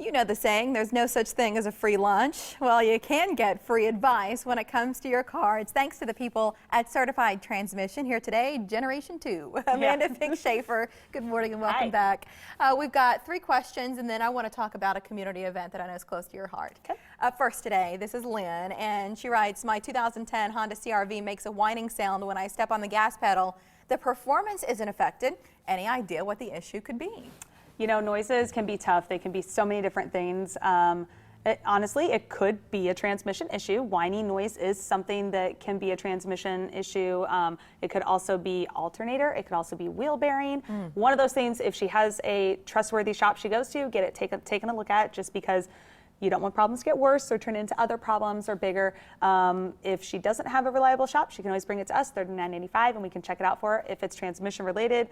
You know the saying, there's no such thing as a free lunch. Well, you can get free advice when it comes to your car. It's thanks to the people at Certified Transmission. Here today, Generation 2. Amanda Fink-Schaefer, good morning and welcome back. We've got 3 questions, and then I want to talk about a community event that I know is close to your heart. Okay. First today, this is Lynn, and she writes, my 2010 Honda CR-V makes a whining sound when I step on the gas pedal. The performance isn't affected. Any idea what the issue could be? You know, noises can be tough. They can be so many different things. Honestly, it could be a transmission issue. Whiny noise is something that can be a transmission issue. It could also be alternator. It could also be wheel bearing. One of those things, if she has a trustworthy shop she goes to, get it taken a look at, just because you don't want problems to get worse or turn into other problems or bigger. If she doesn't have a reliable shop, she can always bring it to us, $39.95, and we can check it out for her. If it's transmission related,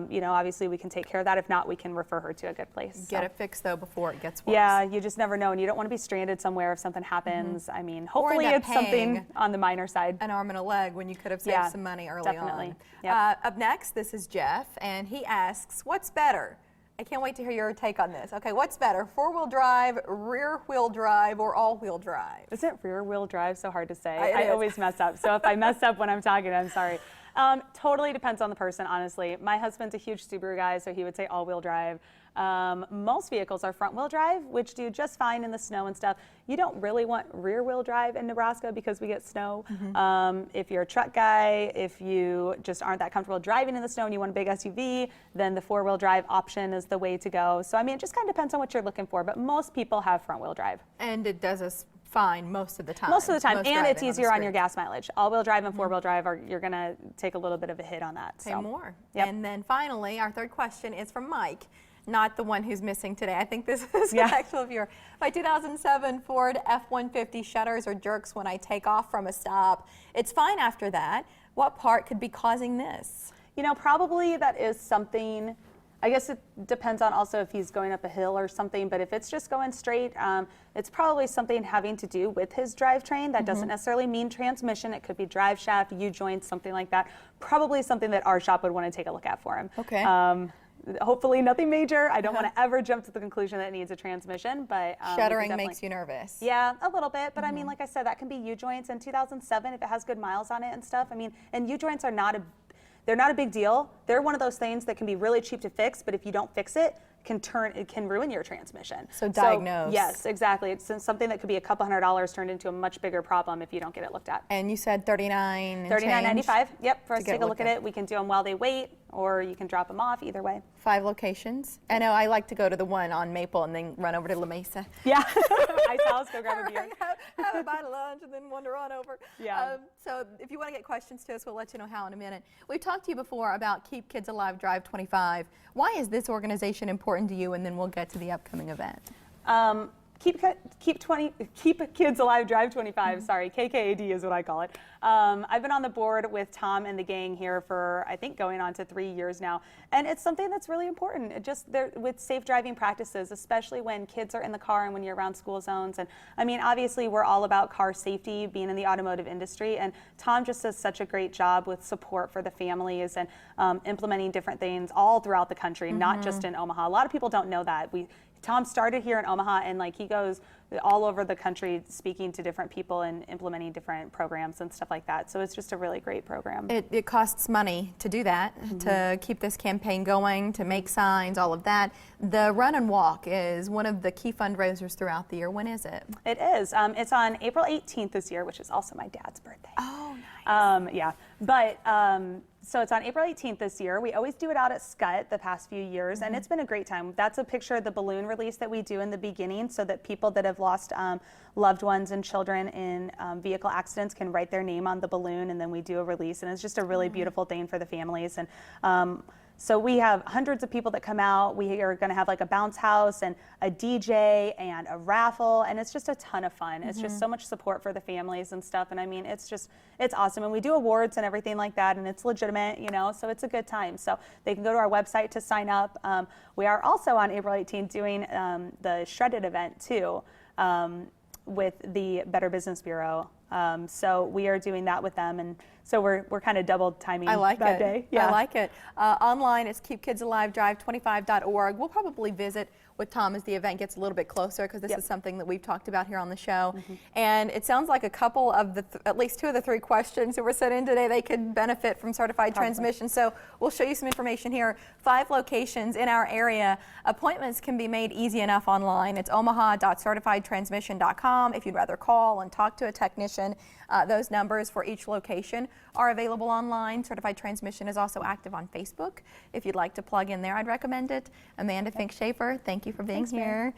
you know, obviously we can take care of that. If not, we can refer her to a good place. Get it fixed though before it gets worse. Yeah, you just never know, and you don't want to be stranded somewhere if something happens. I mean, hopefully it's something on the minor side. An arm and a leg when you could have saved some money early on. Yep. Up next, this is Jeff, and he asks, what's better? I can't wait to hear your take on this. Okay, what's better, 4-wheel drive, rear-wheel drive, or all-wheel drive? Isn't rear-wheel drive so hard to say? I always mess up, so if I mess up when I'm talking, I'm sorry. Totally depends on the person, honestly. My husband's a huge Subaru guy, so he would say all-wheel drive. Most vehicles are front-wheel drive, which do just fine in the snow and stuff. You don't really want rear-wheel drive in Nebraska because we get snow. If you're a truck guy, if you just aren't that comfortable driving in the snow and you want a big SUV, then the 4-wheel drive option is the way to go. So, I mean, it just kind of depends on what you're looking for, but most people have front-wheel drive. And it does us fine most of the time. Most of the time, and it's easier on your gas mileage. All-wheel drive and 4-wheel drive, you're going to take a little bit of a hit on that. Pay more. Yep. And then finally, our third question is from Mike. Not the one who's missing today. I think this is an actual viewer. My 2007 Ford F-150 shudders or jerks when I take off from a stop. It's fine after that. What part could be causing this? You know, probably that is something, I guess it depends on also if he's going up a hill or something, but if it's just going straight, it's probably something having to do with his drivetrain. That doesn't necessarily mean transmission. It could be drive shaft, U-joints, something like that. Probably something that our shop would want to take a look at for him. Okay. Hopefully nothing major. I don't want to ever jump to the conclusion that it needs a transmission, but shuddering makes you nervous. Yeah, a little bit, but I mean, like I said, that can be U-joints in 2007 if it has good miles on it and stuff. I mean, and U-joints are they're not a big deal. They're one of those things that can be really cheap to fix, but if you don't fix it, it can ruin your transmission. So diagnose. Yes, exactly. It's something that could be a couple $100 turned into a much bigger problem if you don't get it looked at. And you said $39.95. Yep, for us to take a look at it. We can do them while they wait, or you can drop them off, either way. 5 locations. I know I like to go to the one on Maple and then run over to La Mesa. Yeah, Ice House, go grab a beer. have a bite of lunch and then wander on over. Yeah. So if you want to get questions to us, we'll let you know how in a minute. We've talked to you before about Keep Kids Alive Drive 25. Why is this organization important to you? And then we'll get to the upcoming event. Keep Kids Alive Drive 25, sorry, KKAD is what I call it. I've been on the board with Tom and the gang here for, I think, going on to 3 years now. And it's something that's really important. With safe driving practices, especially when kids are in the car and when you're around school zones. And I mean, obviously, we're all about car safety, being in the automotive industry. And Tom just does such a great job with support for the families and implementing different things all throughout the country, not just in Omaha. A lot of people don't know that. Tom started here in Omaha, and like he goes all over the country speaking to different people and implementing different programs and stuff like that. So it's just a really great program. It costs money to do that, to keep this campaign going, to make signs, all of that. The Run and Walk is one of the key fundraisers throughout the year. When is it? It is. It's on April 18th this year, which is also my dad's birthday. Oh, nice. Yeah, but so it's on April 18th this year. We always do it out at Scott the past few years, and it's been a great time. That's a picture of the balloon release that we do in the beginning so that people that have lost loved ones and children in vehicle accidents can write their name on the balloon, and then we do a release, and it's just a really beautiful thing for the families. And so we have hundreds of people that come out. We are going to have like a bounce house and a DJ and a raffle, and it's just a ton of fun. It's just so much support for the families and stuff, and I mean, it's awesome. And we do awards and everything like that, and it's legitimate, you know, so it's a good time. So they can go to our website to sign up. We are also on April 18th doing the Shredded event too, with the Better Business Bureau. So we are doing that with them, and so we're kind of double timing that day. Yeah. I like it. Online it's keepkidsalivedrive25.org. We'll probably visit with Tom as the event gets a little bit closer, because this is something that we've talked about here on the show. And it sounds like a couple of the, at least 2 of the 3 questions that were sent in today, they could benefit from certified transmission. So we'll show you some information here. 5 locations in our area. Appointments can be made easy enough online. It's omaha.certifiedtransmission.com. If you'd rather call and talk to a technician, those numbers for each location are available online. Certified Transmission is also active on Facebook. If you'd like to plug in there, I'd recommend it. Amanda Fink-Schaefer, thank you for being here.